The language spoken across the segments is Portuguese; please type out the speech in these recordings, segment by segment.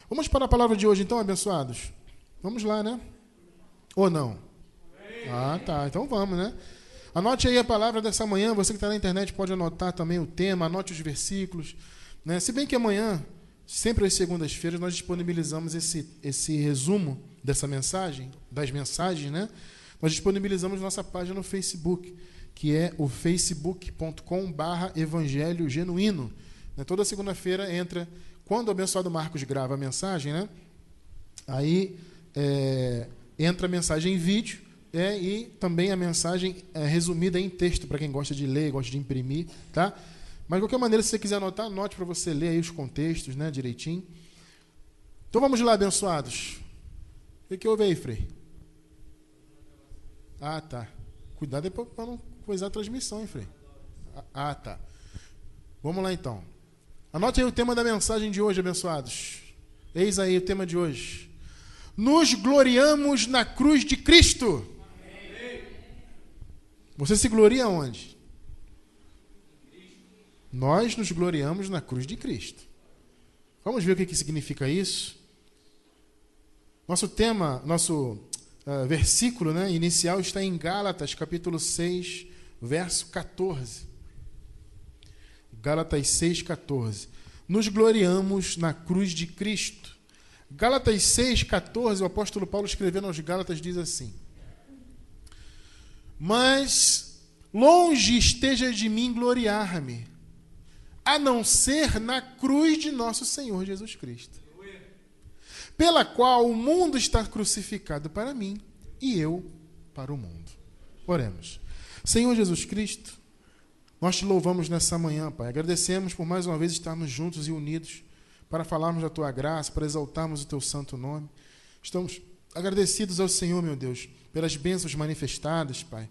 Vamos para a palavra de hoje, então, abençoados? Vamos lá, né? Ou não? Ah, tá. Então vamos, né? Anote aí a palavra dessa manhã. Você que está na internet pode anotar também o tema, anote os versículos, né? Se bem que amanhã, sempre às segundas-feiras, nós disponibilizamos esse resumo dessa mensagem, das mensagens, né? Nós disponibilizamos nossa página no Facebook, que é o facebook.com/Evangelho Genuíno. Toda segunda-feira entra, quando o abençoado Marcos grava a mensagem, né? Aí entra a mensagem em vídeo, e também a mensagem resumida em texto, para quem gosta de ler, gosta de imprimir, tá? Mas, de qualquer maneira, se você quiser anotar, anote para você ler aí os contextos, né, direitinho. Então, vamos lá, abençoados. O que houve aí, Frei? Ah, tá. Cuidado para não coisar a transmissão, hein, Frei? Ah, tá. Vamos lá, então. Anote aí o tema da mensagem de hoje, abençoados. Eis aí o tema de hoje. Nos gloriamos na cruz de Cristo. Amém. Você se gloria onde? Nós nos gloriamos na cruz de Cristo. Vamos ver o que significa isso? Nosso tema, nosso versículo, né, inicial está em Gálatas, capítulo 6, verso 14. Gálatas 6, 14. Nos gloriamos na cruz de Cristo. Gálatas 6, 14, o apóstolo Paulo escrevendo aos Gálatas diz assim: mas longe esteja de mim gloriar-me, a não ser na cruz de nosso Senhor Jesus Cristo, pela qual o mundo está crucificado para mim e eu para o mundo. Oremos. Senhor Jesus Cristo, nós te louvamos nessa manhã, Pai. Agradecemos por mais uma vez estarmos juntos e unidos para falarmos da Tua graça, para exaltarmos o Teu santo nome. Estamos agradecidos ao Senhor, meu Deus, pelas bênçãos manifestadas, Pai,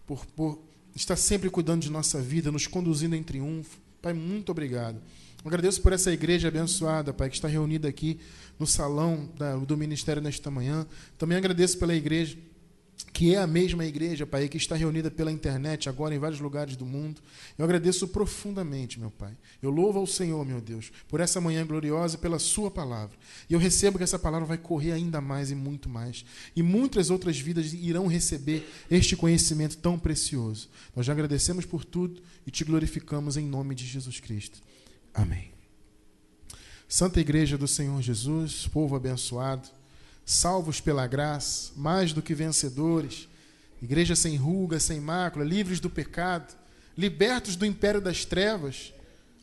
por estar sempre cuidando de nossa vida, nos conduzindo em triunfo. Pai, muito obrigado. Agradeço por essa igreja abençoada, Pai, que está reunida aqui no salão do ministério nesta manhã. Também agradeço pela igreja, que é a mesma igreja, Pai, que está reunida pela internet agora em vários lugares do mundo. Eu agradeço profundamente, meu Pai. Eu louvo ao Senhor, meu Deus, por essa manhã gloriosa e pela Sua palavra. E eu recebo que essa palavra vai correr ainda mais e muito mais. E muitas outras vidas irão receber este conhecimento tão precioso. Nós já agradecemos por tudo e te glorificamos em nome de Jesus Cristo. Amém. Santa Igreja do Senhor Jesus, povo abençoado, salvos pela graça, mais do que vencedores, igreja sem ruga, sem mácula, livres do pecado, libertos do império das trevas.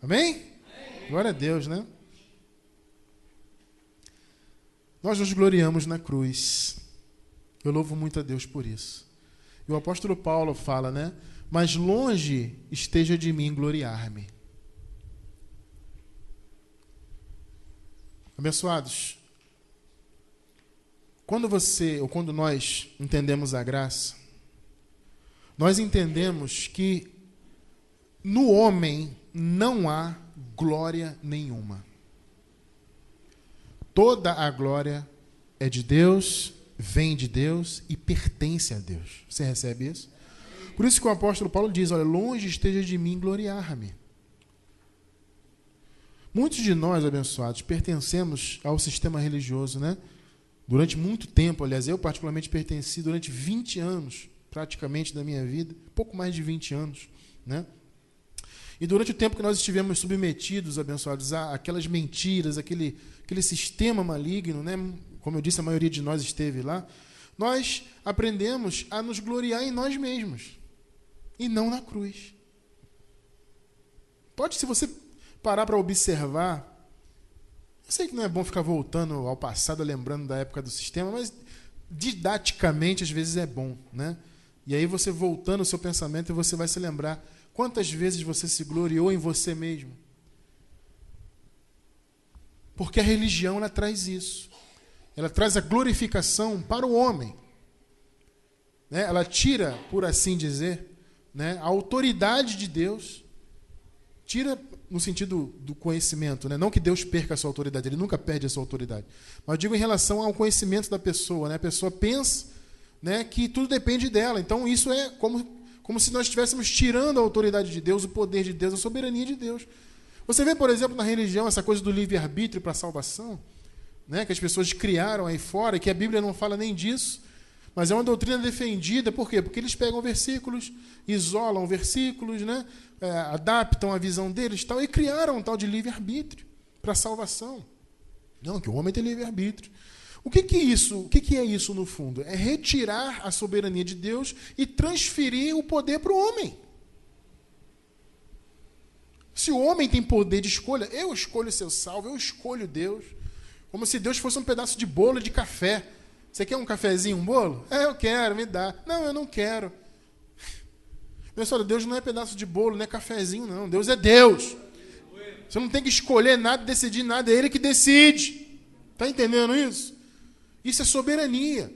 Amém? Amém. Glória a Deus, né? Nós nos gloriamos na cruz. Eu louvo muito a Deus por isso. E o apóstolo Paulo fala, né? Mas longe esteja de mim gloriar-me. Abençoados, quando nós entendemos a graça, nós entendemos que no homem não há glória nenhuma. Toda a glória é de Deus, vem de Deus e pertence a Deus. Você recebe isso? Por isso que o apóstolo Paulo diz, olha, longe esteja de mim gloriar-me. Muitos de nós, abençoados, pertencemos ao sistema religioso, né? Durante muito tempo, aliás, eu particularmente pertenci durante 20 anos, praticamente, da minha vida, pouco mais de 20 anos, né? E durante o tempo que nós estivemos submetidos, abençoados, a aquelas mentiras, aquele sistema maligno, né? Como eu disse, a maioria de nós esteve lá, nós aprendemos a nos gloriar em nós mesmos, e não na cruz. Se você parar para observar, eu sei que não é bom ficar voltando ao passado, lembrando da época do sistema, mas didaticamente às vezes é bom, né? E aí você voltando o seu pensamento, você vai se lembrar quantas vezes você se gloriou em você mesmo. Porque a religião, ela traz isso. Ela traz a glorificação para o homem, né? Ela tira, por assim dizer, né, a autoridade de Deus, tira no sentido do conhecimento, né? Não que Deus perca a sua autoridade, Ele nunca perde a sua autoridade. Mas eu digo em relação ao conhecimento da pessoa, né? A pessoa pensa, né, que tudo depende dela. Então isso é como se nós estivéssemos tirando a autoridade de Deus, o poder de Deus, a soberania de Deus. Você vê, por exemplo, na religião, essa coisa do livre-arbítrio para a salvação. né, que as pessoas criaram aí fora, e que a Bíblia não fala nem disso, mas é uma doutrina defendida. Por quê? Porque eles pegam versículos, isolam versículos, né, adaptam a visão deles tal, e criaram um tal de livre-arbítrio para a salvação. Não, que o homem tem livre-arbítrio. O que é isso no fundo? É retirar a soberania de Deus e transferir o poder para o homem. Se o homem tem poder de escolha, eu escolho ser salvo, eu escolho Deus. Como se Deus fosse um pedaço de bolo de café. Você quer um cafezinho, um bolo? Eu quero, me dá. Não, eu não quero. Pessoal, Deus não é pedaço de bolo, não é cafezinho, não. Deus é Deus. Você não tem que escolher nada, decidir nada, é Ele que decide. Está entendendo isso? Isso é soberania.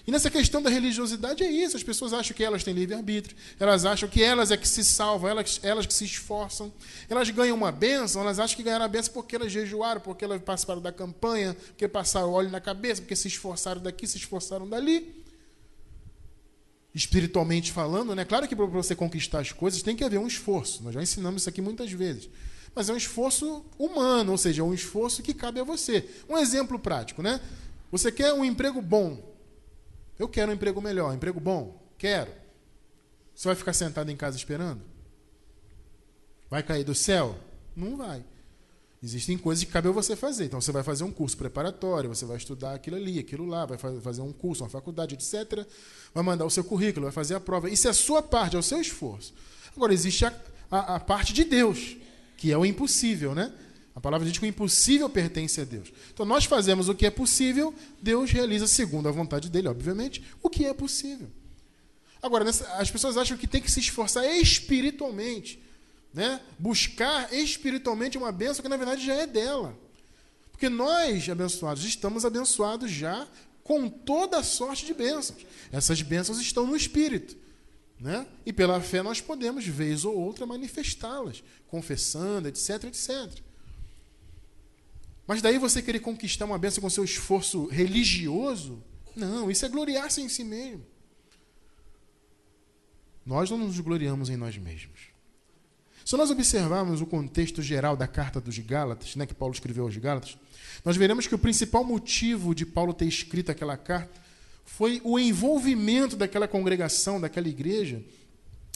E nessa questão da religiosidade é isso. As pessoas acham que elas têm livre-arbítrio, elas acham que elas é que se salvam, elas que se esforçam. Elas ganham uma bênção, elas acham que ganharam a bênção porque elas jejuaram, porque elas participaram da campanha, porque passaram óleo na cabeça, porque se esforçaram daqui, se esforçaram dali. Espiritualmente falando, né? Claro que para você conquistar as coisas tem que haver um esforço. Nós já ensinamos isso aqui muitas vezes. Mas é um esforço humano, ou seja, é um esforço que cabe a você. Um exemplo prático, né? Você quer um emprego bom. Eu quero um emprego melhor, um emprego bom. Quero. Você vai ficar sentado em casa esperando? Vai cair do céu? Não vai. Existem coisas que cabe a você fazer. Então você vai fazer um curso preparatório, você vai estudar aquilo ali, aquilo lá, vai fazer um curso, uma faculdade, etc. Vai mandar o seu currículo, vai fazer a prova. Isso é a sua parte, é o seu esforço. Agora, existe a parte de Deus, que é o impossível, né? A palavra diz que o impossível pertence a Deus. Então nós fazemos o que é possível, Deus realiza segundo a vontade dele, obviamente, o que é possível. Agora, as pessoas acham que tem que se esforçar espiritualmente, né? Buscar espiritualmente uma bênção que na verdade já é dela. Porque nós, abençoados, estamos abençoados já com toda a sorte de bênçãos. Essas bênçãos estão no Espírito, né? E pela fé nós podemos, vez ou outra, manifestá-las, confessando, etc, etc. Mas daí você querer conquistar uma bênção com seu esforço religioso, não, isso é gloriar-se em si mesmo. Nós não nos gloriamos em nós mesmos. Se nós observarmos o contexto geral da carta dos Gálatas, né, que Paulo escreveu aos Gálatas, nós veremos que o principal motivo de Paulo ter escrito aquela carta foi o envolvimento daquela congregação, daquela igreja,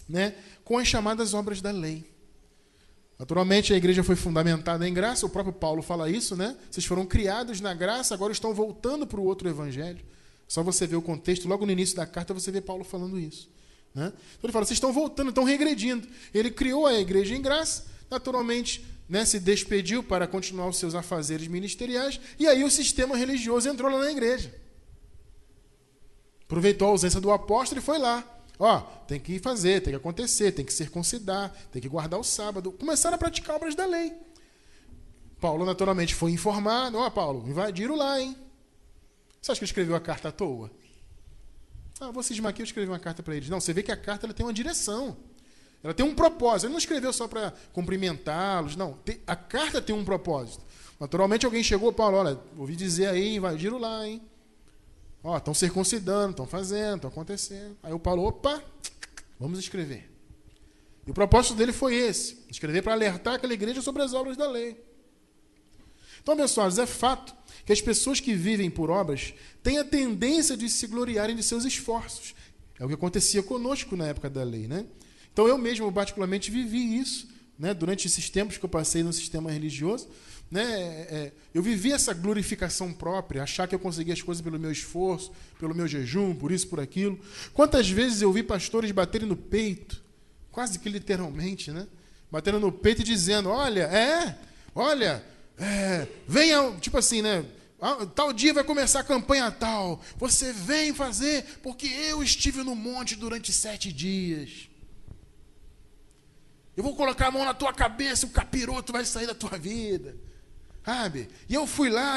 né, com as chamadas obras da lei. Naturalmente, a igreja foi fundamentada em graça, o próprio Paulo fala isso, né? Vocês foram criados na graça, agora estão voltando para o outro evangelho. Só você ver o contexto, logo no início da carta você vê Paulo falando isso, né? Então ele fala, vocês estão voltando, estão regredindo. Ele criou a igreja em graça, naturalmente, né, se despediu para continuar os seus afazeres ministeriais, e aí o sistema religioso entrou lá na igreja. Aproveitou a ausência do apóstolo e foi lá. Tem que fazer, tem que acontecer, tem que circuncidar, tem que guardar o sábado. Começaram a praticar obras da lei. Paulo, naturalmente, foi informado. Paulo, invadiram lá, hein? Você acha que ele escreveu a carta à toa? Vou cismar aqui, eu escrevi uma carta para eles. Não, você vê que a carta ela tem uma direção. Ela tem um propósito. Ele não escreveu só para cumprimentá-los. Não, a carta tem um propósito. Naturalmente, alguém chegou, Paulo, olha, ouvi dizer aí, invadiram lá, hein? Estão circuncidando, estão fazendo, estão acontecendo. Aí o Paulo, vamos escrever. E o propósito dele foi esse, escrever para alertar aquela igreja sobre as obras da lei. Então, abençoados, é fato que as pessoas que vivem por obras têm a tendência de se gloriarem de seus esforços. É o que acontecia conosco na época da lei, né? Então, eu mesmo, particularmente, vivi isso, né? Durante esses tempos que eu passei no sistema religioso, né? Eu vivi essa glorificação própria, achar que eu conseguia as coisas pelo meu esforço, pelo meu jejum, por isso, por aquilo. Quantas vezes eu vi pastores baterem no peito, quase que literalmente, né? Batendo no peito e dizendo, venha, tipo assim, né? Tal dia vai começar a campanha tal, você vem fazer, porque eu estive no monte durante 7 dias. Eu vou colocar a mão na tua cabeça, o capiroto vai sair da tua vida. Sabe? E eu fui lá,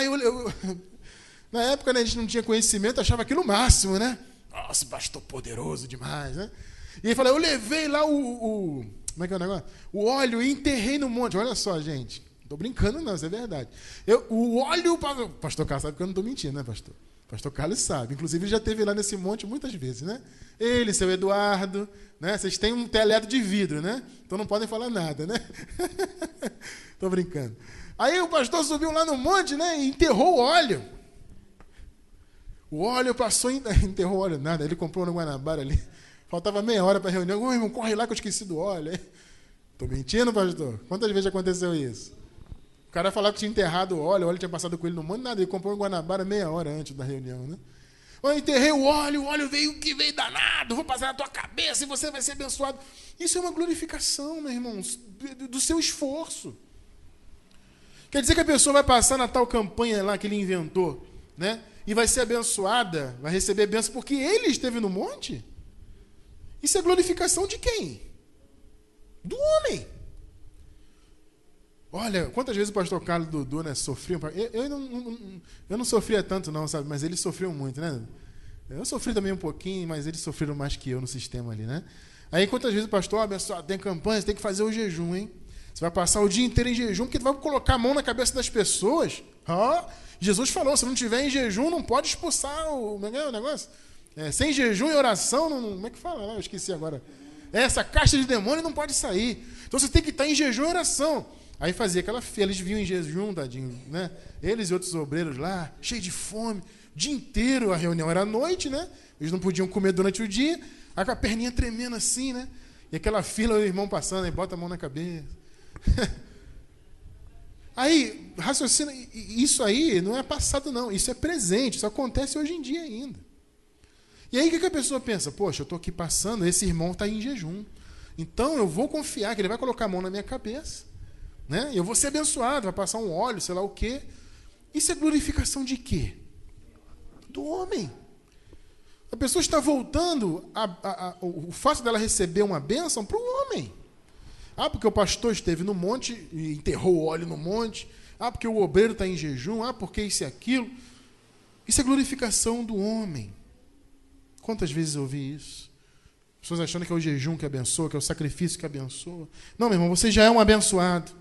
na época, né, a gente não tinha conhecimento, achava aquilo o máximo, né? Nossa, pastor poderoso demais, né? E ele falou, eu levei lá como é que é o negócio? O óleo e enterrei no monte. Olha só, gente, não estou brincando não, isso é verdade. O óleo, pastor Carlos sabe que eu não estou mentindo, né, pastor? Pastor Carlos sabe, inclusive ele já esteve lá nesse monte muitas vezes, né? Ele, seu Eduardo, né? Vocês têm um telhado de vidro, né? Então não podem falar nada, né? Estou brincando. Aí o pastor subiu lá no monte, né? E enterrou o óleo. O óleo passou, enterrou o óleo, nada. Ele comprou no Guanabara ali. Faltava meia hora para a reunião. Ô, irmão, corre lá que eu esqueci do óleo. Tô mentindo, pastor? Quantas vezes aconteceu isso? O cara falava que tinha enterrado o óleo tinha passado com ele no monte, nada. Ele comprou no Guanabara meia hora antes da reunião, né? Eu enterrei o óleo veio que veio danado, vou passar na tua cabeça e você vai ser abençoado. Isso é uma glorificação, meu irmão, do seu esforço. Quer dizer que a pessoa vai passar na tal campanha lá que ele inventou, né? E vai ser abençoada, vai receber bênção porque ele esteve no monte? Isso é glorificação de quem? Do homem. Olha, quantas vezes o pastor Carlos Dudu, né, sofria. Eu não sofria tanto não, sabe? Mas eles sofriam muito, né? Eu sofri também um pouquinho, mas eles sofreram mais que eu no sistema ali, né? Aí quantas vezes o pastor, abençoado, tem campanha, você tem que fazer o jejum, hein? Você vai passar o dia inteiro em jejum, porque tu vai colocar a mão na cabeça das pessoas. Jesus falou, se não tiver em jejum, não pode expulsar o negócio. Sem jejum e oração, como é que fala? Eu esqueci agora. Essa caixa de demônio não pode sair. Então você tem que estar em jejum e oração. Aí fazia aquela fila, eles vinham em jejum, tadinho, né? Eles e outros obreiros lá, cheios de fome, o dia inteiro, a reunião era à noite, né? Eles não podiam comer durante o dia, aí com a perninha tremendo assim, né? E aquela fila, o irmão passando, aí bota a mão na cabeça. Aí, raciocina, isso aí não é passado não, isso é presente, isso acontece hoje em dia ainda. E aí o que a pessoa pensa? Poxa, eu estou aqui passando, esse irmão está em jejum, então eu vou confiar que ele vai colocar a mão na minha cabeça, né? Eu vou ser abençoado, vai passar um óleo, sei lá o quê. Isso é glorificação de quê? Do homem. A pessoa está voltando o fato dela receber uma bênção para o homem. Porque o pastor esteve no monte e enterrou o óleo no monte. Porque o obreiro está em jejum. Porque isso e aquilo. Isso é glorificação do homem. Quantas vezes eu ouvi isso? Pessoas achando que é o jejum que abençoa, que é o sacrifício que abençoa. Não, meu irmão, você já é um abençoado.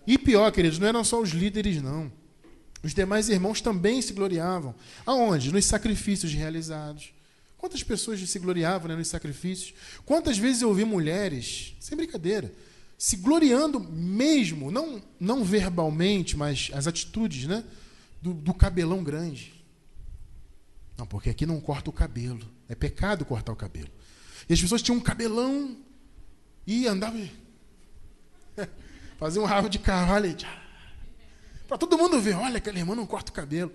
E pior, queridos, não eram só os líderes, não. Os demais irmãos também se gloriavam. Aonde? Nos sacrifícios realizados. Quantas pessoas se gloriavam, né, nos sacrifícios? Quantas vezes eu ouvi mulheres, sem brincadeira, se gloriando mesmo, não verbalmente, mas as atitudes, né, do cabelão grande. Não, porque aqui não corta o cabelo. É pecado cortar o cabelo. E as pessoas tinham um cabelão e andavam... Fazia um rabo de cavalo para todo mundo ver, olha, aquela irmã não corta o cabelo.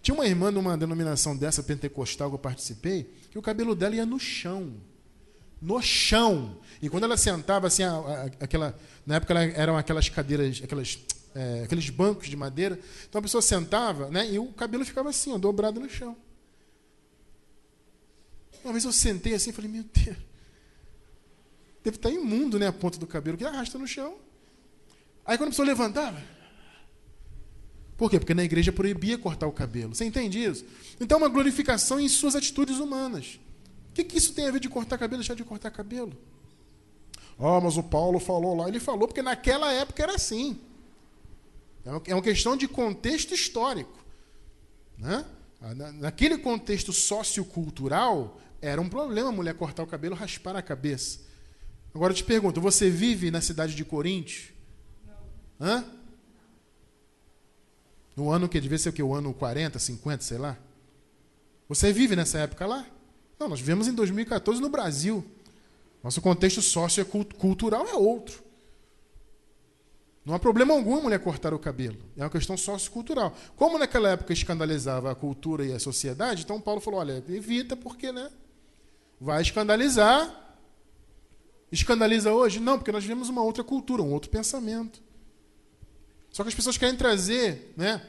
Tinha uma irmã de uma denominação dessa pentecostal que eu participei, que o cabelo dela ia no chão. No chão. E quando ela sentava, assim, na época eram aquelas cadeiras, aqueles bancos de madeira. Então a pessoa sentava, né, e o cabelo ficava assim, dobrado no chão. Uma vez eu sentei assim e falei, meu Deus, deve estar imundo, né, a ponta do cabelo, que arrasta no chão. Aí quando a pessoa levantava... Por quê? Porque na igreja proibia cortar o cabelo. Você entende isso? Então é uma glorificação em suas atitudes humanas. O que isso tem a ver de cortar cabelo, deixar de cortar cabelo? Mas o Paulo falou lá. Ele falou porque naquela época era assim. É uma questão de contexto histórico. Né? Naquele contexto sociocultural, era um problema a mulher cortar o cabelo, raspar a cabeça. Agora eu te pergunto, você vive na cidade de Corinto? Hã? No ano que devia ser o quê? O ano 40, 50, sei lá? Você vive nessa época lá? Não, nós vivemos em 2014 no Brasil. Nosso contexto sociocultural é outro. Não há problema algum a mulher cortar o cabelo. É uma questão sociocultural. Como naquela época escandalizava a cultura e a sociedade, então Paulo falou, olha, evita porque, né? Vai escandalizar. Escandaliza hoje? Não, porque nós vivemos uma outra cultura, um outro pensamento. Só que as pessoas querem trazer, né,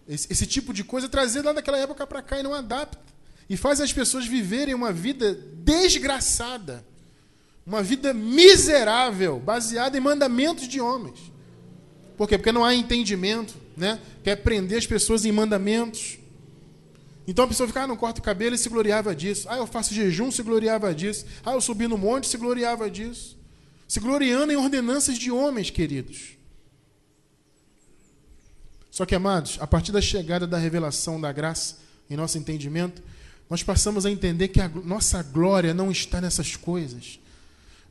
esse tipo de coisa, trazer lá daquela época para cá e não adapta. E faz as pessoas viverem uma vida desgraçada, uma vida miserável, baseada em mandamentos de homens. Por quê? Porque não há entendimento, né? Quer prender as pessoas em mandamentos. Então a pessoa fica, não corta o cabelo e se gloriava disso. Eu faço jejum, se gloriava disso. Eu subi no monte, se gloriava disso. Se gloriando em ordenanças de homens, queridos. Só que, amados, a partir da chegada da revelação da graça em nosso entendimento, nós passamos a entender que a nossa glória não está nessas coisas.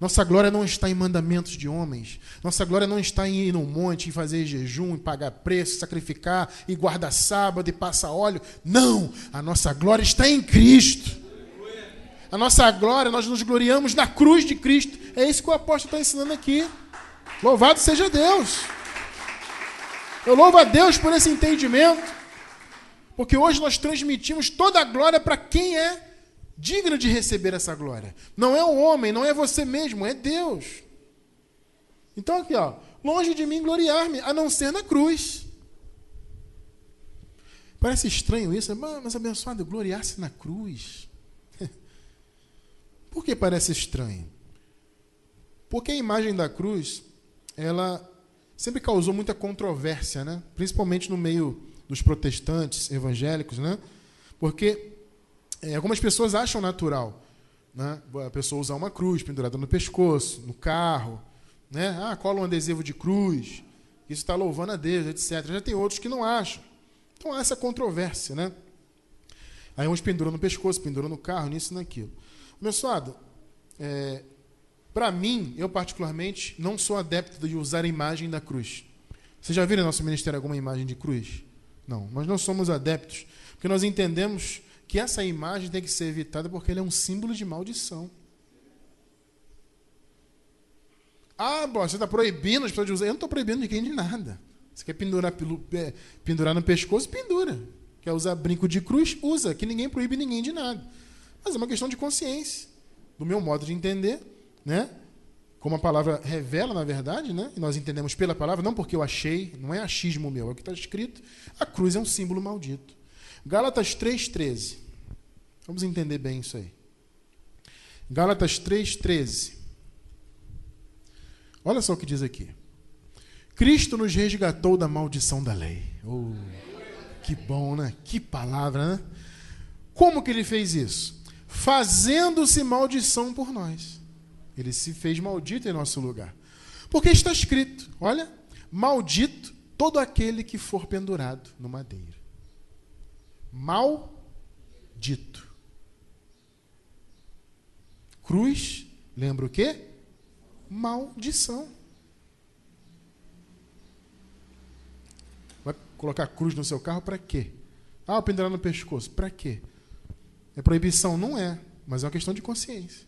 Nossa glória não está em mandamentos de homens. Nossa glória não está em ir num monte, em fazer jejum, em pagar preço, sacrificar, e guardar sábado, e passar óleo. Não! A nossa glória está em Cristo. A nossa glória, nós nos gloriamos na cruz de Cristo. É isso que o apóstolo está ensinando aqui. Louvado seja Deus. Eu louvo a Deus por esse entendimento. Porque hoje nós transmitimos toda a glória para quem é digno de receber essa glória. Não é o homem, não é você mesmo, é Deus. Então aqui, ó, longe de mim gloriar-me, a não ser na cruz. Parece estranho isso, mas abençoado, gloriar-se na cruz. Por que parece estranho? Porque a imagem da cruz, ela sempre causou muita controvérsia, né? Principalmente no meio dos protestantes evangélicos, né? Porque algumas pessoas acham natural, né? A pessoa usar uma cruz pendurada no pescoço, no carro, né? Cola um adesivo de cruz, isso está louvando a Deus, etc. Já tem outros que não acham. Então há essa controvérsia, né? Aí uns penduram no pescoço, penduram no carro, nisso e naquilo. Abençoado, para mim, eu particularmente, não sou adepto de usar a imagem da cruz. Vocês já viram no nosso ministério alguma imagem de cruz? Não, nós não somos adeptos, porque nós entendemos que essa imagem tem que ser evitada porque ele é um símbolo de maldição. Você está proibindo as pessoas de usar. Eu não estou proibindo ninguém de nada. Você quer pendurar no pescoço? Pendura. Quer usar brinco de cruz? Usa, que ninguém proíbe ninguém de nada. Mas é uma questão de consciência, do meu modo de entender, né? Como a palavra revela, na verdade, né? E nós entendemos pela palavra, não porque eu achei, não é achismo meu, é o que está escrito. A cruz é um símbolo maldito. Gálatas 3,13. Vamos entender bem isso aí. Gálatas 3,13. Olha só o que diz aqui. Cristo nos resgatou da maldição da lei. Oh, que bom, né? Que palavra, né? Como que ele fez isso? Fazendo-se maldição por nós. Ele se fez maldito em nosso lugar. Porque está escrito, olha, maldito todo aquele que for pendurado no madeiro. Maldito. Cruz, lembra o quê? Maldição. Vai colocar cruz no seu carro para quê? Pendurar no pescoço, para quê? É proibição? Não é, mas é uma questão de consciência.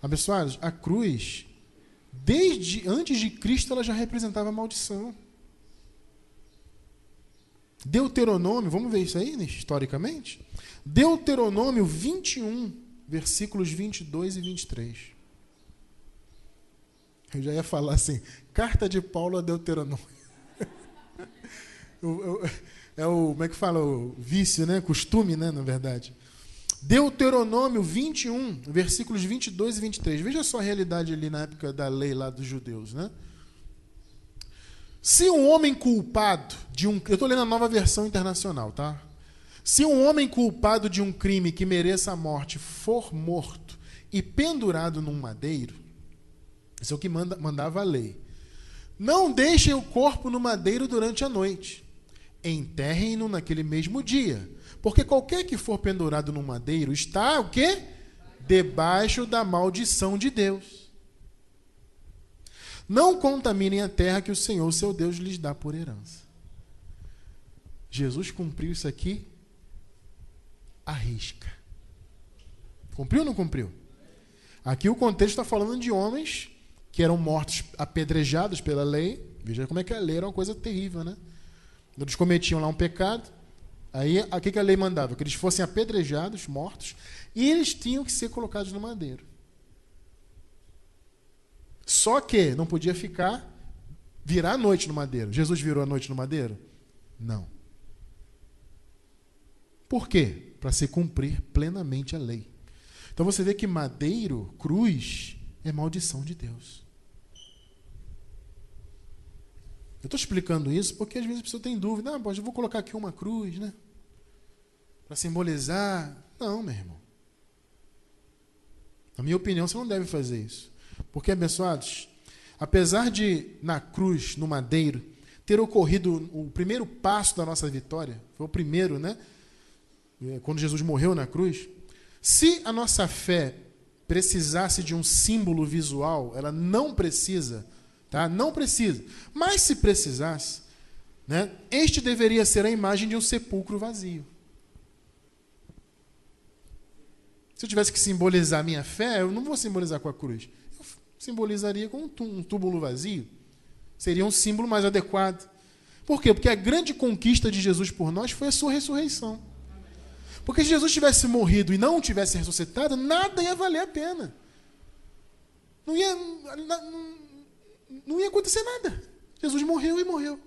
Abençoados, a cruz, desde antes de Cristo, ela já representava maldição. Deuteronômio, vamos ver isso aí, né, historicamente? Deuteronômio 21, versículos 22 e 23. Eu já ia falar assim, carta de Paulo a Deuteronômio. Como é que fala? O vício, né? Costume, né? Na verdade. Deuteronômio 21, versículos 22 e 23. Veja só a realidade ali na época da lei lá dos judeus, né? Se um homem culpado de um... Eu estou lendo a Nova Versão Internacional, tá? Se um homem culpado de um crime que mereça a morte for morto e pendurado num madeiro, isso é o que mandava a lei. Não deixem o corpo no madeiro durante a noite. Enterrem-no naquele mesmo dia. Porque qualquer que for pendurado no madeiro está, o quê? Debaixo da maldição de Deus. Não contaminem a terra que o Senhor, seu Deus, lhes dá por herança. Jesus cumpriu isso aqui à risca. Cumpriu ou não cumpriu? Aqui o contexto está falando de homens que eram mortos apedrejados pela lei. Veja como é que a lei era uma coisa terrível, né? Eles cometiam lá um pecado. Aí, o que a lei mandava? Que eles fossem apedrejados, mortos, e eles tinham que ser colocados no madeiro. Só que não podia virar a noite no madeiro. Jesus virou a noite no madeiro? Não. Por quê? Para se cumprir plenamente a lei. Então você vê que madeiro, cruz, é maldição de Deus. Eu estou explicando isso porque às vezes a pessoa tem dúvida. Eu vou colocar aqui uma cruz, né? Para simbolizar. Não, meu irmão. Na minha opinião, você não deve fazer isso. Porque, abençoados, apesar de, na cruz, no madeiro, ter ocorrido o primeiro passo da nossa vitória, foi o primeiro, né? Quando Jesus morreu na cruz. Se a nossa fé precisasse de um símbolo visual, ela não precisa, tá? Não precisa. Mas se precisasse, né, este deveria ser a imagem de um sepulcro vazio. Se eu tivesse que simbolizar a minha fé, eu não vou simbolizar com a cruz. Eu simbolizaria com um túmulo vazio. Seria um símbolo mais adequado. Por quê? Porque a grande conquista de Jesus por nós foi a sua ressurreição. Porque se Jesus tivesse morrido e não tivesse ressuscitado, nada ia valer a pena. Não ia acontecer nada. Jesus morreu e morreu.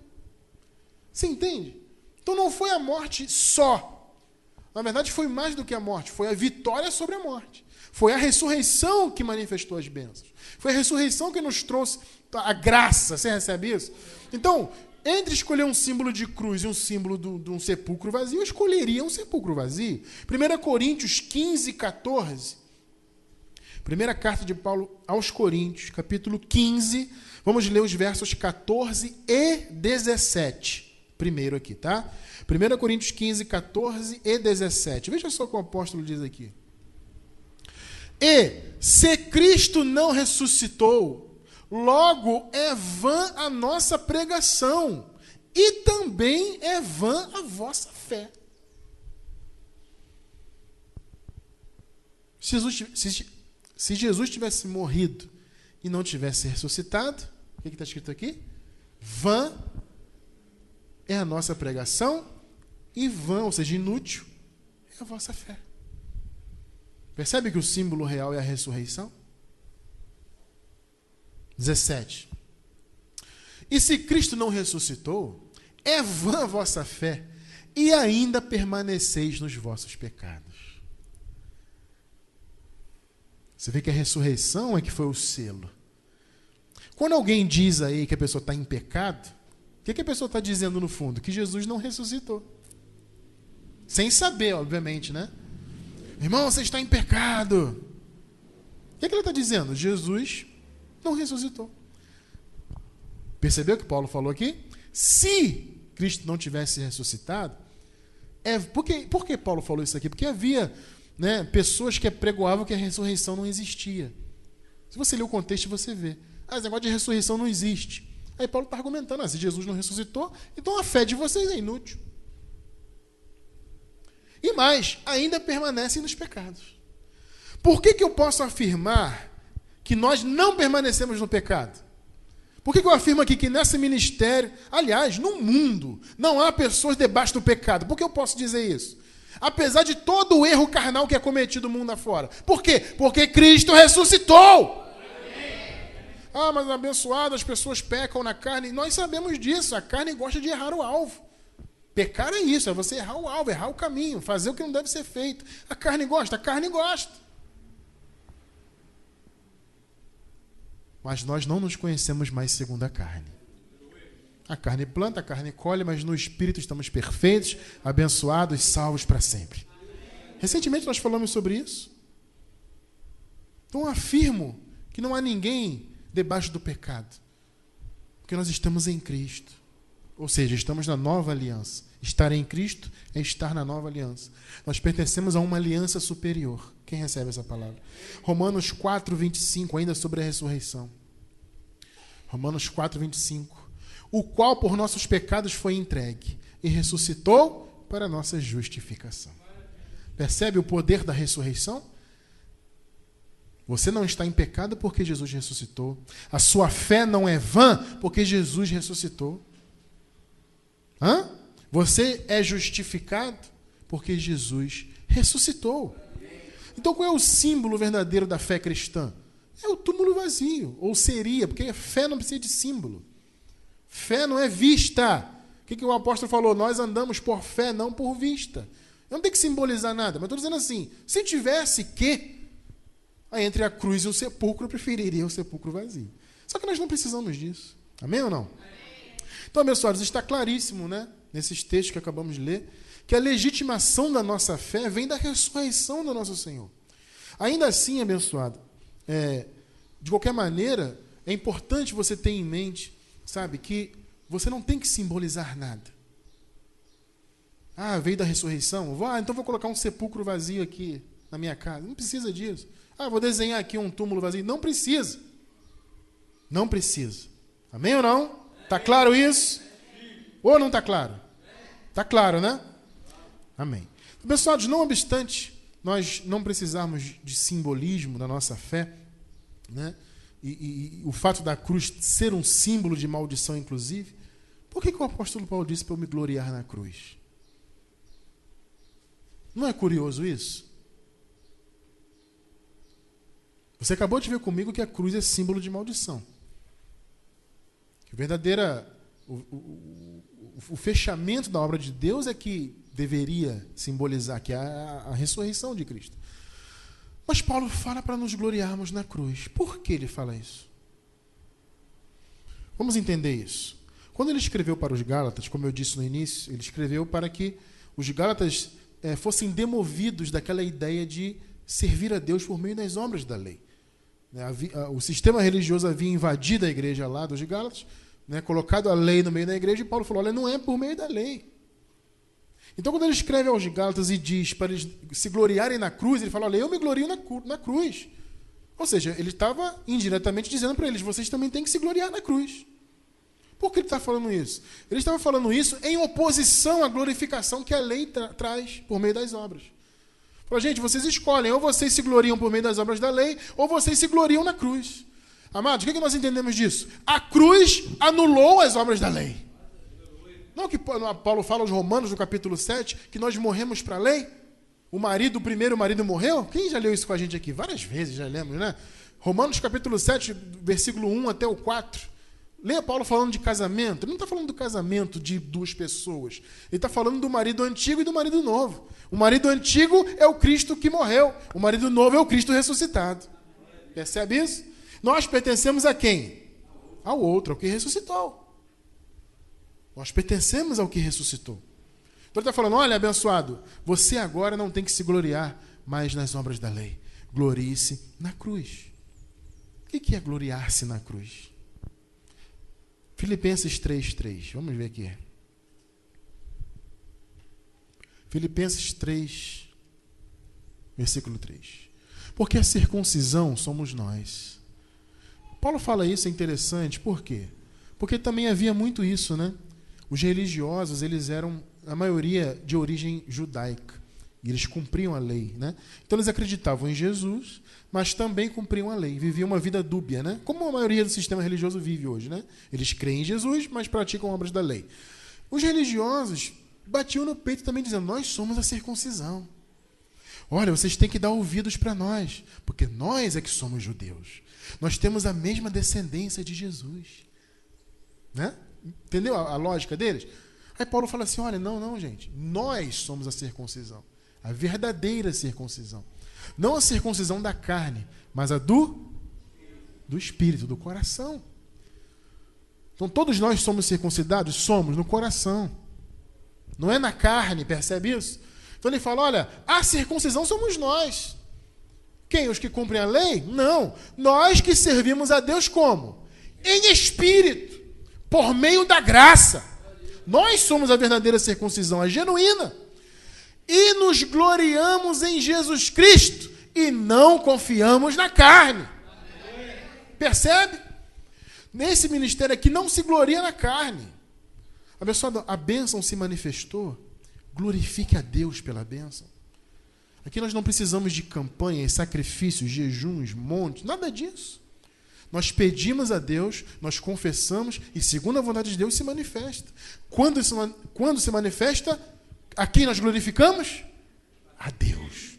Você entende? Então não foi a morte só. Na verdade, foi mais do que a morte. Foi a vitória sobre a morte. Foi a ressurreição que manifestou as bênçãos. Foi a ressurreição que nos trouxe a graça. Você recebe isso? Então, entre escolher um símbolo de cruz e um símbolo de um sepulcro vazio, eu escolheria um sepulcro vazio. 1 Coríntios 15, 14. Primeira carta de Paulo aos Coríntios, capítulo 15. Vamos ler os versos 14 e 17. Primeiro aqui, tá? 1 Coríntios 15, 14 e 17. Veja só o que o apóstolo diz aqui. E, se Cristo não ressuscitou, logo é vã a nossa pregação, e também é vã a vossa fé. Se Jesus tivesse morrido e não tivesse ressuscitado, o que está escrito aqui? Vã é a nossa pregação, e vã, ou seja, inútil, é a vossa fé. Percebe que o símbolo real é a ressurreição? 17. E se Cristo não ressuscitou, é vã a vossa fé, e ainda permaneceis nos vossos pecados. Você vê que a ressurreição é que foi o selo. Quando alguém diz aí que a pessoa está em pecado, o que a pessoa está dizendo no fundo? Que Jesus não ressuscitou. Sem saber, obviamente, né? Irmão, você está em pecado. O que ele está dizendo? Jesus não ressuscitou. Percebeu o que Paulo falou aqui? Se Cristo não tivesse ressuscitado, por que Paulo falou isso aqui? Porque havia, né, pessoas que pregoavam que a ressurreição não existia. Se você ler o contexto, você vê. Esse negócio de ressurreição não existe. Aí Paulo está argumentando, se Jesus não ressuscitou, então a fé de vocês é inútil. E mais, ainda permanecem nos pecados. Por que eu posso afirmar que nós não permanecemos no pecado? Por que eu afirmo aqui que nesse ministério, aliás, no mundo, não há pessoas debaixo do pecado? Por que eu posso dizer isso? Apesar de todo o erro carnal que é cometido no mundo afora. Por quê? Porque Cristo ressuscitou. Ah, mas abençoado, as pessoas pecam na carne. Nós sabemos disso, a carne gosta de errar o alvo. Pecar é isso, é você errar o alvo, errar o caminho, fazer o que não deve ser feito. A carne gosta. Mas nós não nos conhecemos mais segundo a carne. A carne planta, a carne colhe, mas no Espírito estamos perfeitos, abençoados, salvos para sempre. Recentemente nós falamos sobre isso. Então afirmo que não há ninguém debaixo do pecado, porque nós estamos em Cristo. Ou seja, estamos na nova aliança. Estar em Cristo é estar na nova aliança. Nós pertencemos a uma aliança superior. Quem recebe essa palavra? Romanos 4, 25, ainda sobre a ressurreição. Romanos 4, 25. O qual por nossos pecados foi entregue e ressuscitou para a nossa justificação. Percebe o poder da ressurreição? Você não está em pecado porque Jesus ressuscitou. A sua fé não é vã porque Jesus ressuscitou. Você é justificado porque Jesus ressuscitou. Então qual é o símbolo verdadeiro da fé cristã? É o túmulo vazio, ou seria, porque fé não precisa de símbolo. Fé não é vista. O que o apóstolo falou? Nós andamos por fé, não por vista. Eu não tenho que simbolizar nada, mas estou dizendo assim, se tivesse entre a cruz e o sepulcro, eu preferiria o sepulcro vazio. Só que nós não precisamos disso. Amém ou não? Então, abençoados, está claríssimo, né, nesses textos que acabamos de ler, que a legitimação da nossa fé vem da ressurreição do nosso Senhor. Ainda assim, abençoado, de qualquer maneira, é importante você ter em mente, sabe, que você não tem que simbolizar nada. Veio da ressurreição, então vou colocar um sepulcro vazio aqui na minha casa. Não precisa disso. vou desenhar aqui um túmulo vazio. Não precisa. Não precisa. Amém ou não? Está claro isso? Ou não está claro? Está claro, né? Amém. Pessoal, não obstante nós não precisarmos de simbolismo na nossa fé, né? E o fato da cruz ser um símbolo de maldição, inclusive, por que o apóstolo Paulo disse para eu me gloriar na cruz? Não é curioso isso? Você acabou de ver comigo que a cruz é símbolo de maldição. Que o fechamento da obra de Deus é que deveria simbolizar que é a ressurreição de Cristo. Mas Paulo fala para nos gloriarmos na cruz. Por que ele fala isso? Vamos entender isso. Quando ele escreveu para os Gálatas, como eu disse no início, ele escreveu para que os Gálatas fossem demovidos daquela ideia de servir a Deus por meio das obras da lei. O sistema religioso havia invadido a igreja lá dos Gálatas, colocado a lei no meio da igreja, e Paulo falou, olha, não é por meio da lei. Então, quando ele escreve aos Gálatas e diz para eles se gloriarem na cruz, ele fala, olha, eu me glorio na cruz. Ou seja, ele estava indiretamente dizendo para eles, vocês também têm que se gloriar na cruz. Por que ele está falando isso? Ele estava falando isso em oposição à glorificação que a lei traz por meio das obras. Fala, gente, vocês escolhem, ou vocês se gloriam por meio das obras da lei, ou vocês se gloriam na cruz. Amados, o que nós entendemos disso? A cruz anulou as obras da lei. Não que Paulo fala aos Romanos, no capítulo 7, que nós morremos para a lei? O primeiro marido morreu? Quem já leu isso com a gente aqui? Várias vezes, já lemos, né? Romanos, capítulo 7, versículo 1 até o 4. Leia Paulo falando de casamento. Ele não está falando do casamento de duas pessoas. Ele está falando do marido antigo e do marido novo. O marido antigo é o Cristo que morreu. O marido novo é o Cristo ressuscitado. Percebe isso? Nós pertencemos a quem? Ao outro, ao que ressuscitou. Nós pertencemos ao que ressuscitou. Então ele está falando, olha, abençoado, você agora não tem que se gloriar mais nas obras da lei. Glorie-se na cruz. O que é gloriar-se na cruz? Filipenses 3:3. Vamos ver aqui. Filipenses 3, versículo 3. Porque a circuncisão somos nós. Paulo fala isso, é interessante, por quê? Porque também havia muito isso, né? Os religiosos, eles eram, a maioria, de origem judaica. E eles cumpriam a lei, né? Então eles acreditavam em Jesus, mas também cumpriam a lei. Viviam uma vida dúbia, né? Como a maioria do sistema religioso vive hoje, né? Eles creem em Jesus, mas praticam obras da lei. Os religiosos batiam no peito também dizendo, nós somos a circuncisão. Olha, vocês têm que dar ouvidos para nós, porque nós é que somos judeus. Nós temos a mesma descendência de Jesus. Né? Entendeu a lógica deles? Aí Paulo fala assim, olha, não, gente. Nós somos a circuncisão. A verdadeira circuncisão. Não a circuncisão da carne, mas a do espírito, do coração. Então todos nós somos circuncidados? Somos, no coração. Não é na carne, percebe isso? Então ele fala, olha, a circuncisão somos nós. Quem? Os que cumprem a lei? Não. Nós que servimos a Deus como? Em espírito. Por meio da graça. Nós somos a verdadeira circuncisão, a genuína. E nos gloriamos em Jesus Cristo. E não confiamos na carne. Percebe? Nesse ministério aqui não se gloria na carne. Abençoado, a bênção se manifestou. Glorifique a Deus pela bênção. Aqui nós não precisamos de campanhas, sacrifícios, jejuns, montes, nada disso. Nós pedimos a Deus, nós confessamos e, segundo a vontade de Deus, se manifesta. Quando se manifesta, a quem nós glorificamos? A Deus.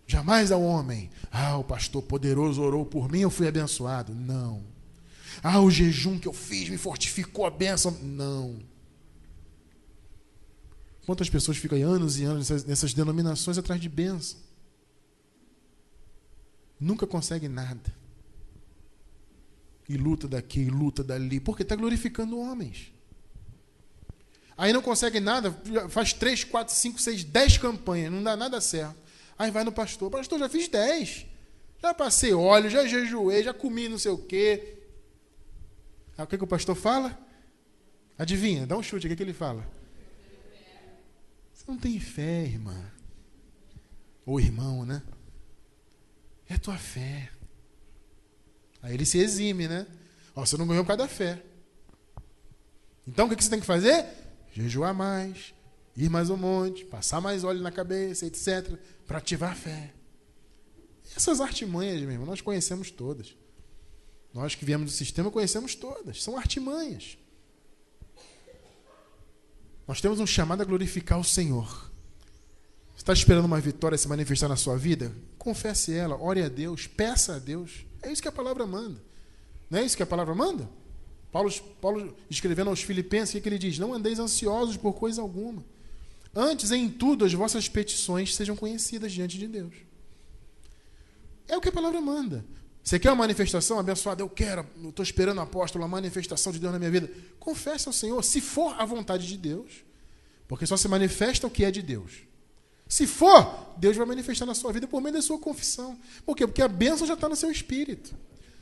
Jamais ao homem. O pastor poderoso orou por mim, eu fui abençoado. Não. O jejum que eu fiz me fortificou a bênção. Não. Quantas pessoas ficam aí anos e anos nessas denominações atrás de bênção? Nunca consegue nada. E luta daqui, luta dali. Porque está glorificando homens. Aí não consegue nada, faz 3, 4, 5, 6, 10 campanhas, não dá nada certo. Aí vai no pastor. Pastor, já fiz 10. Já passei óleo, já jejuei, já comi não sei o quê. O que o pastor fala? Adivinha, dá um chute, o que ele fala? Você não tem fé, irmã. Ou irmão, né? É tua fé. Aí ele se exime, né? Ó, você não ganhou por causa da fé. Então o que você tem que fazer? Jejuar mais, ir mais um monte, passar mais óleo na cabeça, etc. Para ativar a fé. Essas artimanhas, meu irmão, nós conhecemos todas. Nós que viemos do sistema conhecemos todas. São artimanhas. Nós temos um chamado a glorificar o Senhor. Você está esperando uma vitória se manifestar na sua vida? Confesse ela, ore a Deus, peça a Deus. É isso que a palavra manda. Não é isso que a palavra manda? Paulo escrevendo aos Filipenses, o que ele diz? Não andeis ansiosos por coisa alguma. Antes, em tudo, as vossas petições sejam conhecidas diante de Deus. É o que a palavra manda. Você quer uma manifestação abençoada? Eu estou esperando, apóstolo, uma manifestação de Deus na minha vida. Confesse ao Senhor, se for a vontade de Deus, porque só se manifesta o que é de Deus. Se for, Deus vai manifestar na sua vida por meio da sua confissão. Por quê? Porque a bênção já está no seu espírito.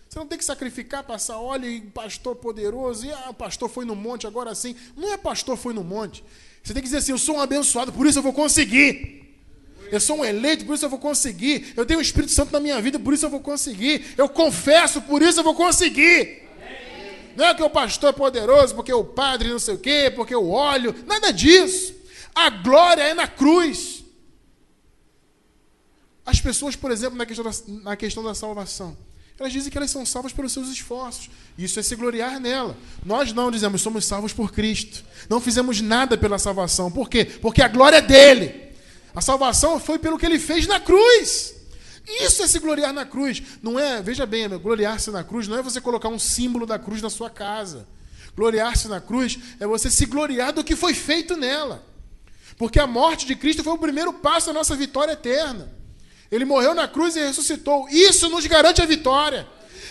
Você não tem que sacrificar, passar óleo e pastor poderoso, e o pastor foi no monte, agora sim. Não é pastor foi no monte. Você tem que dizer assim, eu sou um abençoado, por isso eu vou conseguir. Eu sou um eleito, por isso eu vou conseguir. Eu tenho o Espírito Santo na minha vida, por isso eu vou conseguir. Eu confesso, por isso eu vou conseguir. Não é que o pastor é poderoso, porque o padre não sei o quê, porque o óleo. Nada disso. A glória é na cruz. As pessoas, por exemplo, na questão da salvação, elas dizem que elas são salvas pelos seus esforços. Isso é se gloriar nela. Nós não dizemos, somos salvos por Cristo. Não fizemos nada pela salvação. Por quê? Porque a glória é dele. A salvação foi pelo que ele fez na cruz. Isso é se gloriar na cruz. Não é, veja bem, gloriar-se na cruz não é você colocar um símbolo da cruz na sua casa. Gloriar-se na cruz é você se gloriar do que foi feito nela. Porque a morte de Cristo foi o primeiro passo da nossa vitória eterna. Ele morreu na cruz e ressuscitou. Isso nos garante a vitória.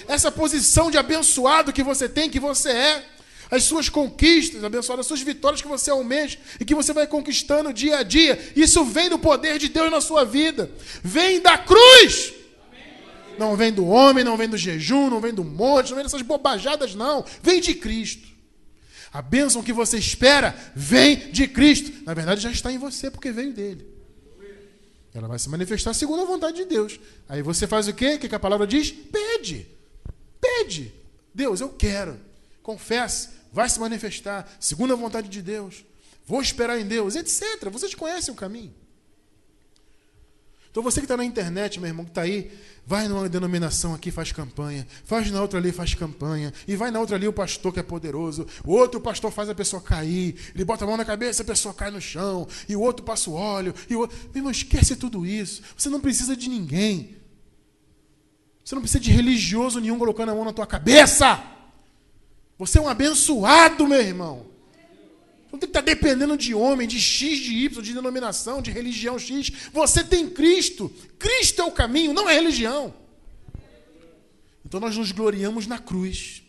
Essa posição de abençoado que você tem, que você é, as suas conquistas, abençoado, as suas vitórias que você almeja e que você vai conquistando dia a dia, isso vem do poder de Deus na sua vida. Vem da cruz. Não vem do homem, não vem do jejum, não vem do monte, não vem dessas bobajadas, não. Vem de Cristo. A bênção que você espera vem de Cristo. Na verdade, já está em você, porque veio dele. Ela vai se manifestar segundo a vontade de Deus. Aí você faz o quê? O que a palavra diz? Pede. Pede. Deus, eu quero. Confesse. Vai se manifestar segundo a vontade de Deus. Vou esperar em Deus, etc. Vocês conhecem o caminho. Então você que está na internet, meu irmão, que está aí, vai numa denominação aqui, faz campanha, faz na outra ali, faz campanha, e vai na outra ali o pastor que é poderoso, o outro pastor faz a pessoa cair, ele bota a mão na cabeça, a pessoa cai no chão, e o outro passa o óleo, e o outro... Meu irmão, esquece tudo isso. Você não precisa de ninguém. Você não precisa de religioso nenhum colocando a mão na tua cabeça. Você é um abençoado, meu irmão. Não tem que estar dependendo de homem, de X, de Y, de denominação, de religião X. Você tem Cristo. Cristo é o caminho, não é religião. Então nós nos gloriamos na cruz.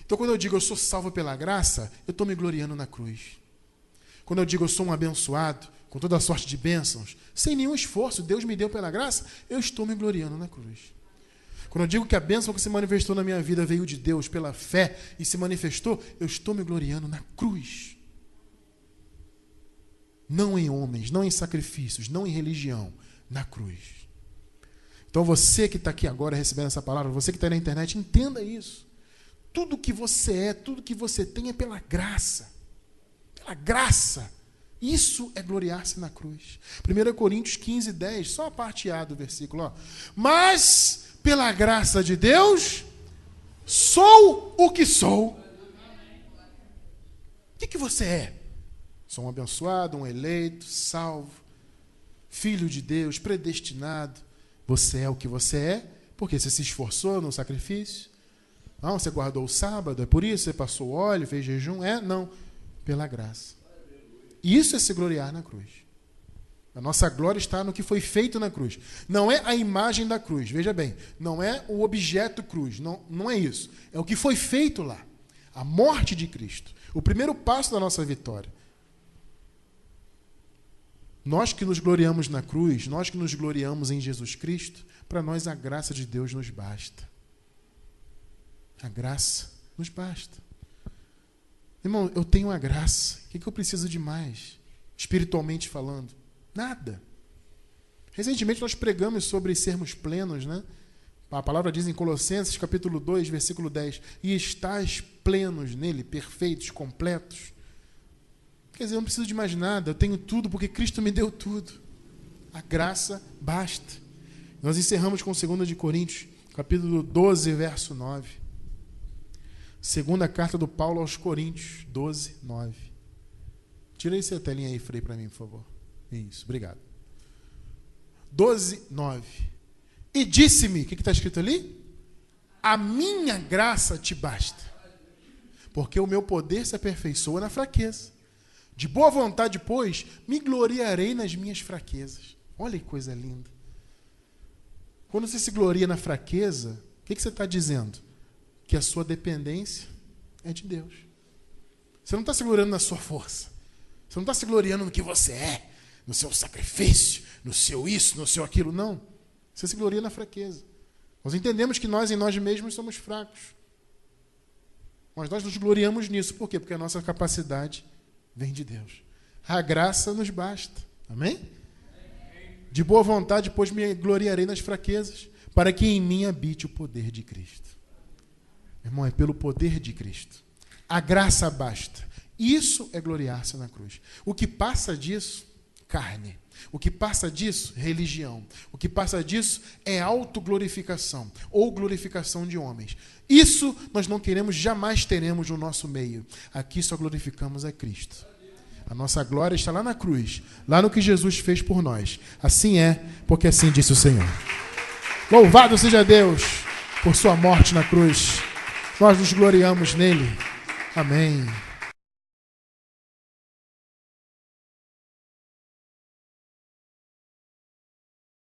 Então quando eu digo eu sou salvo pela graça, eu estou me gloriando na cruz. Quando eu digo eu sou um abençoado, com toda a sorte de bênçãos, sem nenhum esforço, Deus me deu pela graça, eu estou me gloriando na cruz. Quando eu digo que a bênção que se manifestou na minha vida veio de Deus pela fé e se manifestou, eu estou me gloriando na cruz. Não em homens, não em sacrifícios, não em religião, na cruz. Então você que está aqui agora recebendo essa palavra, você que está na internet, entenda isso. Tudo que você é, tudo que você tem é pela graça. Pela graça. Isso é gloriar-se na cruz. 1 Coríntios 15, 10, só a parte A do versículo. Ó. Mas, pela graça de Deus, sou o que sou. O que você é? Sou um abençoado, um eleito, salvo, filho de Deus, predestinado. Você é o que você é, porque você se esforçou no sacrifício. Não, você guardou o sábado, é por isso, você passou óleo, fez jejum. Não, pela graça. Isso é se gloriar na cruz. A nossa glória está no que foi feito na cruz. Não é a imagem da cruz, veja bem. Não é o objeto cruz, não é isso. É o que foi feito lá. A morte de Cristo. O primeiro passo da nossa vitória. Nós que nos gloriamos na cruz, nós que nos gloriamos em Jesus Cristo, para nós a graça de Deus nos basta. A graça nos basta. Irmão, eu tenho a graça. O que eu preciso de mais? Espiritualmente falando. Nada. Recentemente nós pregamos sobre sermos plenos, né? A palavra diz em Colossenses, capítulo 2, versículo 10, e estáis plenos nele, perfeitos, completos. Quer dizer, eu não preciso de mais nada, eu tenho tudo porque Cristo me deu tudo. A graça basta. Nós encerramos com 2 de Coríntios, capítulo 12, verso 9. Segunda carta do Paulo aos Coríntios, 12, 9. Tira essa telinha aí, Frei, para mim, por favor. Isso, obrigado. 12, 9. E disse-me, o que está escrito ali? A minha graça te basta, porque o meu poder se aperfeiçoa na fraqueza. De boa vontade, pois, me gloriarei nas minhas fraquezas. Olha que coisa linda. Quando você se gloria na fraqueza, o que você está dizendo? Que a sua dependência é de Deus. Você não está se gloriando na sua força. Você não está se gloriando no que você é, no seu sacrifício, no seu isso, no seu aquilo. Não. Você se gloria na fraqueza. Nós entendemos que nós em nós mesmos somos fracos. Mas nós nos gloriamos nisso. Por quê? Porque a nossa capacidade vem de Deus. A graça nos basta. Amém? De boa vontade, pois me gloriarei nas fraquezas, para que em mim habite o poder de Cristo. Irmão, é pelo poder de Cristo. A graça basta. Isso é gloriar-se na cruz. O que passa disso, carne. O que passa disso, religião. O que passa disso é autoglorificação ou glorificação de homens. Isso nós não queremos, jamais teremos no nosso meio. Aqui só glorificamos a Cristo. A nossa glória está lá na cruz, lá no que Jesus fez por nós. Assim é, porque assim disse o Senhor. Louvado seja Deus por sua morte na cruz. Nós nos gloriamos nele. Amém.